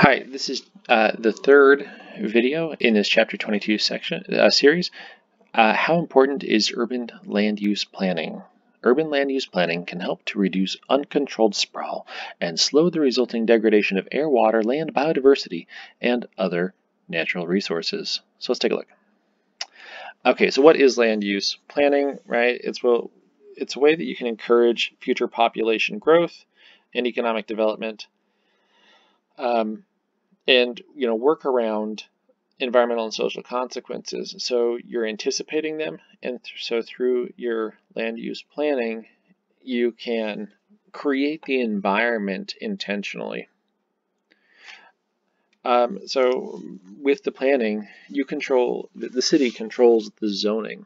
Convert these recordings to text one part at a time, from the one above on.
Hi, this is the third video in this Chapter 22 series. How important is urban land use planning? Urban land use planning can help to reduce uncontrolled sprawl and slow the resulting degradation of air, water, land, biodiversity, and other natural resources. So let's take a look. Okay, so what is land use planning, right? It's a way that you can encourage future population growth and economic development. And work around environmental and social consequences. So you're anticipating them, and so through your land use planning, you can create the environment intentionally. So with the planning, the city controls the zoning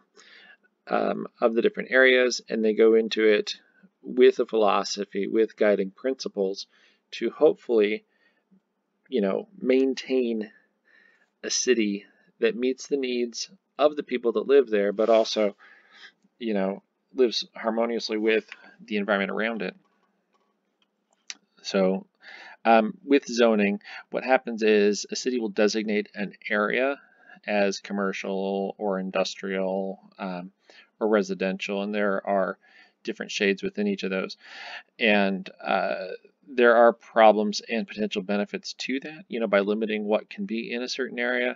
of the different areas, and they go into it with a philosophy, with guiding principles to hopefully maintain a city that meets the needs of the people that live there, but also, lives harmoniously with the environment around it. So with zoning, what happens is a city will designate an area as commercial or industrial or residential, and there are different shades within each of those. And there are problems and potential benefits to that, by limiting what can be in a certain area.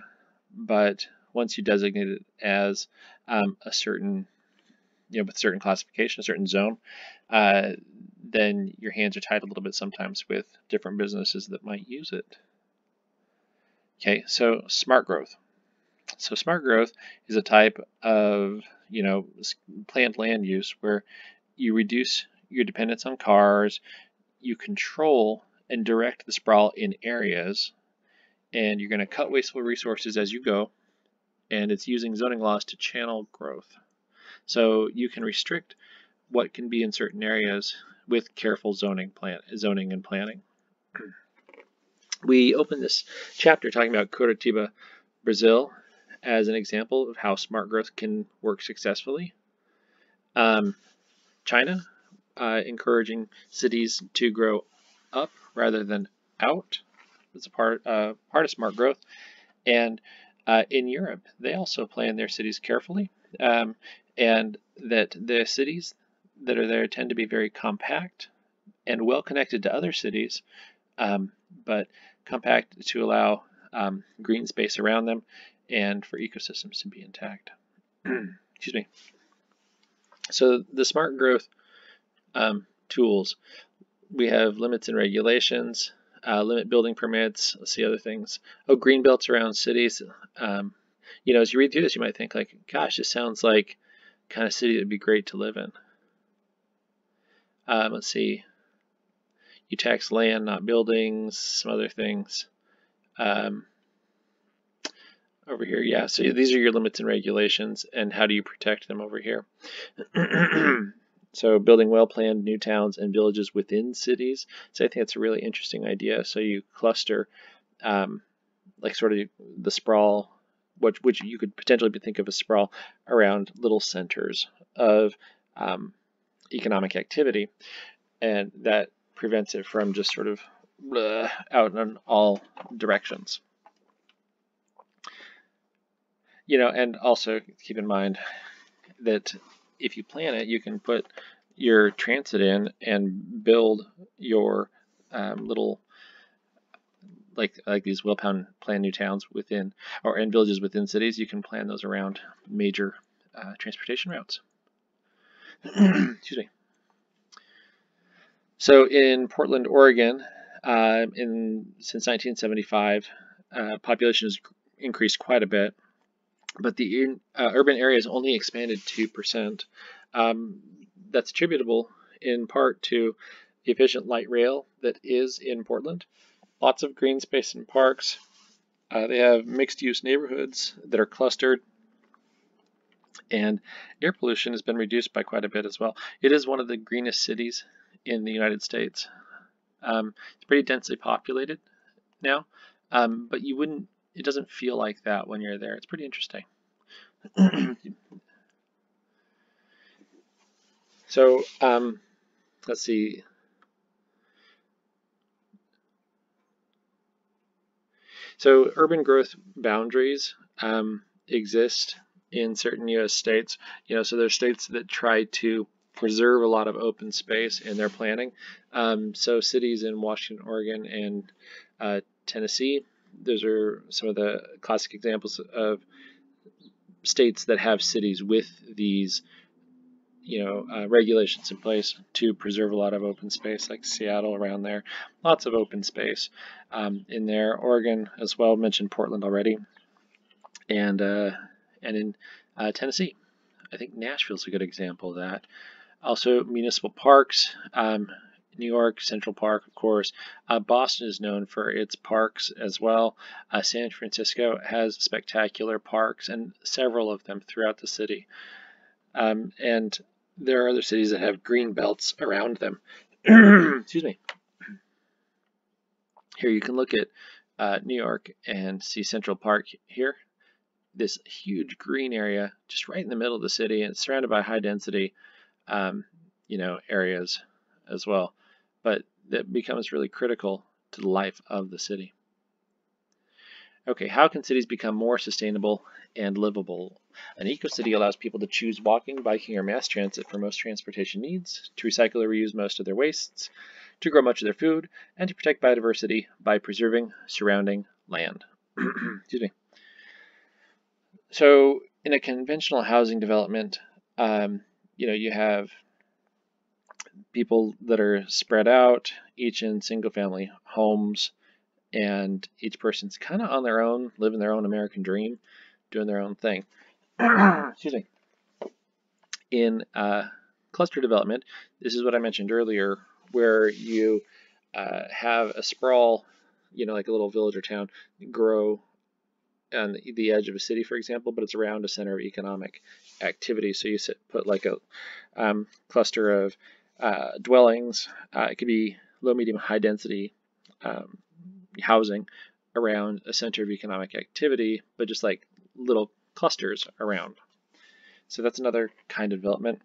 But once you designate it as a certain, with certain classification, a certain zone, then your hands are tied a little bit sometimes with different businesses that might use it. Okay, so smart growth. So smart growth is a type of, planned land use where you reduce your dependence on cars, you control and direct the sprawl in areas, and you're going to cut wasteful resources as you go, and it's using zoning laws to channel growth. So you can restrict what can be in certain areas with careful zoning and planning. We opened this chapter talking about Curitiba, Brazil, as an example of how smart growth can work successfully. China, encouraging cities to grow up rather than out. It's a part of smart growth. And in Europe, they also plan their cities carefully, and that the cities that are there tend to be very compact and well connected to other cities, but compact to allow green space around them and for ecosystems to be intact. Excuse me. So the smart growth tools, we have limits and regulations, limit building permits. Let's see other things. Oh, green belts around cities. As you read through this, you might think like, gosh, this sounds like kind of city that would be great to live in. Let's see. You tax land, not buildings, some other things. Over here, yeah, so these are your limits and regulations, and how do you protect them over here? So building well-planned new towns and villages within cities. So I think that's a really interesting idea. So you cluster like sort of the sprawl, which you could potentially think of as sprawl around little centers of economic activity, and that prevents it from just sort of out in all directions. And also keep in mind that if you plan it, you can put your transit in and build your little like these well-planned new towns within and villages within cities. You can plan those around major transportation routes. Excuse me. So in Portland, Oregon, since 1975, population has increased quite a bit, but the urban area has only expanded 2%. That's attributable in part to the efficient light rail that is in Portland. Lots of green space and parks. They have mixed-use neighborhoods that are clustered, and air pollution has been reduced by quite a bit as well. It is one of the greenest cities in the United States. It's pretty densely populated now, but it doesn't feel like that when you're there. It's pretty interesting. So let's see. So urban growth boundaries exist in certain U.S. states. So there's states that try to preserve a lot of open space in their planning. So cities in Washington, Oregon, and Tennessee, those are some of the classic examples of states that have cities with these regulations in place to preserve a lot of open space, like Seattle around there. Lots of open space in there. Oregon as well, mentioned Portland already, and in Tennessee. I think Nashville's a good example of that. Also, municipal parks. New York, Central Park, of course. Boston is known for its parks as well. San Francisco has spectacular parks, and several of them throughout the city. And there are other cities that have green belts around them. Excuse me. Here you can look at New York and see Central Park here. This huge green area just right in the middle of the city, and it's surrounded by high density areas as well. But that becomes really critical to the life of the city. Okay, how can cities become more sustainable and livable? An eco-city allows people to choose walking, biking, or mass transit for most transportation needs, to recycle or reuse most of their wastes, to grow much of their food, and to protect biodiversity by preserving surrounding land. Excuse me. So in a conventional housing development, you have people that are spread out, each in single-family homes, and each person's kind of on their own, living their own American dream, doing their own thing. Excuse me. In cluster development, this is what I mentioned earlier, where you have a sprawl, like a little village or town, grow on the edge of a city, for example, but it's around a center of economic activity. So you put like a cluster of dwellings. It could be low, medium, high density housing around a center of economic activity, but just like little clusters around. So that's another kind of development.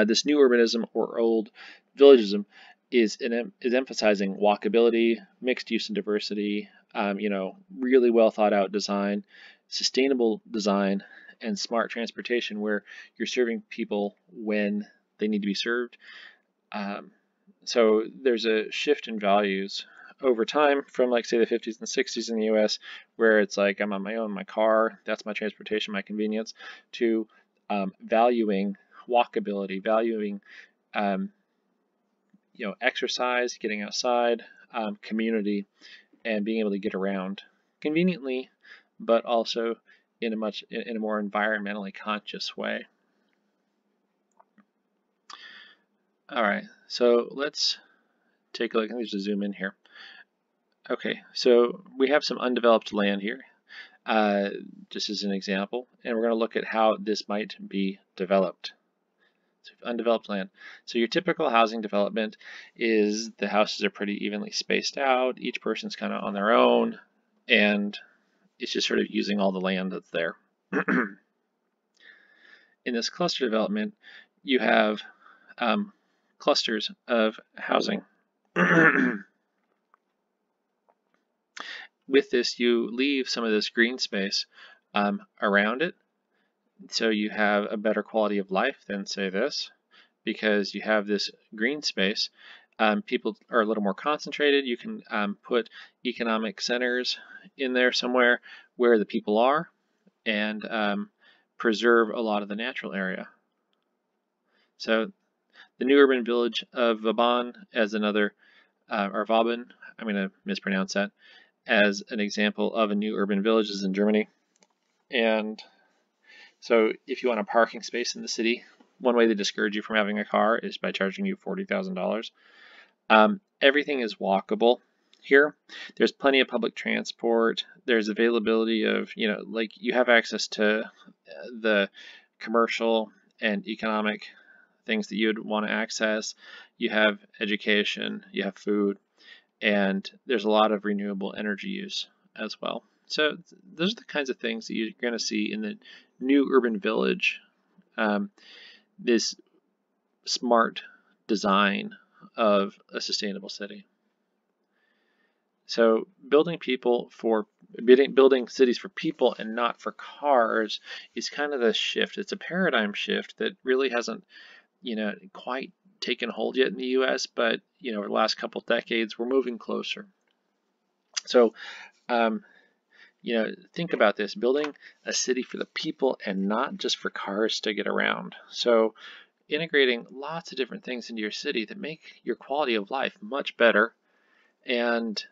This new urbanism or old villagism is emphasizing walkability, mixed use and diversity, really well thought out design, sustainable design, and smart transportation where you're serving people when they need to be served. So there's a shift in values over time from, like, say, the 50s and 60s in the US, where it's like I'm on my own, my car, that's my transportation, my convenience, to valuing walkability, valuing exercise, getting outside, community, and being able to get around conveniently, but also in a more environmentally conscious way. All right, so let's take a look. Let me just zoom in here. Okay, so we have some undeveloped land here, just as an example, and we're going to look at how this might be developed. So undeveloped land. So your typical housing development is the houses are pretty evenly spaced out, each person's kind of on their own, and it's just sort of using all the land that's there. In this cluster development, you have clusters of housing. With this, you leave some of this green space around it, so you have a better quality of life than, say, this, because you have this green space. People are a little more concentrated. You can put economic centers in there somewhere where the people are, and preserve a lot of the natural area. So the new urban village of Vauban as another, or Vauban, I'm going to mispronounce that, as an example of a new urban village is in Germany. And so if you want a parking space in the city, one way they discourage you from having a car is by charging you $40,000. Everything is walkable here. There's plenty of public transport. There's availability of, like you have access to the commercial and economic things that you'd want to access. You have education, you have food, and there's a lot of renewable energy use as well. So those are the kinds of things that you're going to see in the new urban village, this smart design of a sustainable city. So building cities for people and not for cars is kind of the shift. It's a paradigm shift that really hasn't, quite taken hold yet in the U.S., but over the last couple decades, we're moving closer. So, think about this: building a city for the people and not just for cars to get around. So, integrating lots of different things into your city that make your quality of life much better, and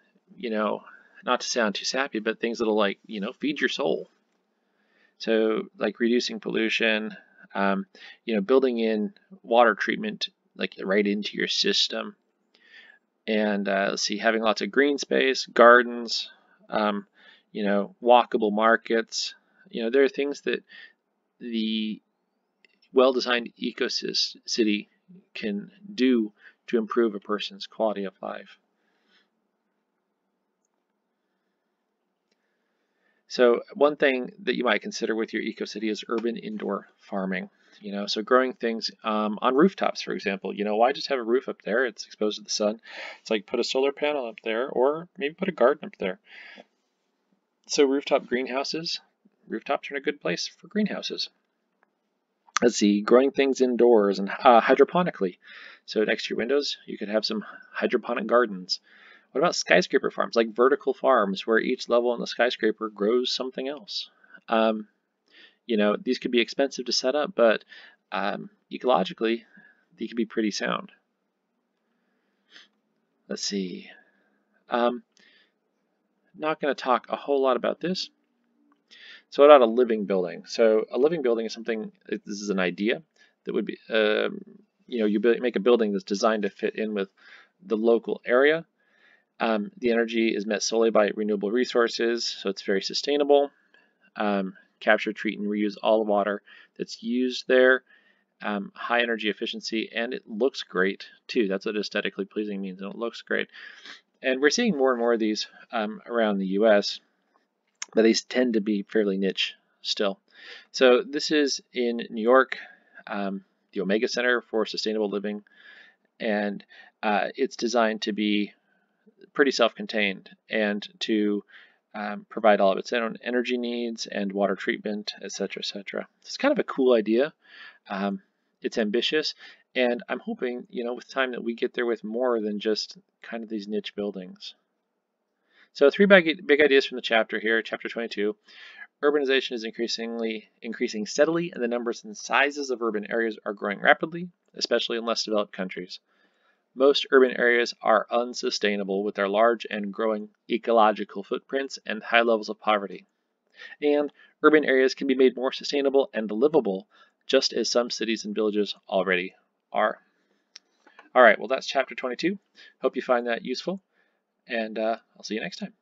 not to sound too sappy, but things that'll feed your soul. So like reducing pollution, building in water treatment like right into your system, and let's see, having lots of green space, gardens, walkable markets. There are things that the well-designed city can do to improve a person's quality of life. So one thing that you might consider with your eco-city is urban indoor farming. So growing things on rooftops, for example. Why just have a roof up there? It's exposed to the sun. It's like put a solar panel up there, or maybe put a garden up there. So rooftop greenhouses. Rooftops are a good place for greenhouses. Let's see, growing things indoors and hydroponically. So next to your windows, you could have some hydroponic gardens. What about skyscraper farms, like vertical farms, where each level in the skyscraper grows something else? These could be expensive to set up, but ecologically, they could be pretty sound. Let's see. Not going to talk a whole lot about this. So what about a living building? So a living building is something, this is an idea that would be, you make a building that's designed to fit in with the local area. The energy is met solely by renewable resources, so it's very sustainable. Capture, treat, and reuse all the water that's used there. High energy efficiency, and it looks great too. That's what aesthetically pleasing means, and it looks great. And we're seeing more and more of these around the U.S., but these tend to be fairly niche still. So this is in New York, the Omega Center for Sustainable Living, and it's designed to be pretty self-contained and to provide all of its own energy needs and water treatment, etc., etc. It's kind of a cool idea. It's ambitious, and I'm hoping, with time that we get there with more than just kind of these niche buildings. So 3 big ideas from the chapter here, chapter 22. Urbanization is increasing steadily, and the numbers and sizes of urban areas are growing rapidly, especially in less developed countries. Most urban areas are unsustainable with their large and growing ecological footprints and high levels of poverty. And urban areas can be made more sustainable and livable, just as some cities and villages already are. All right, well, that's chapter 22. Hope you find that useful, and I'll see you next time.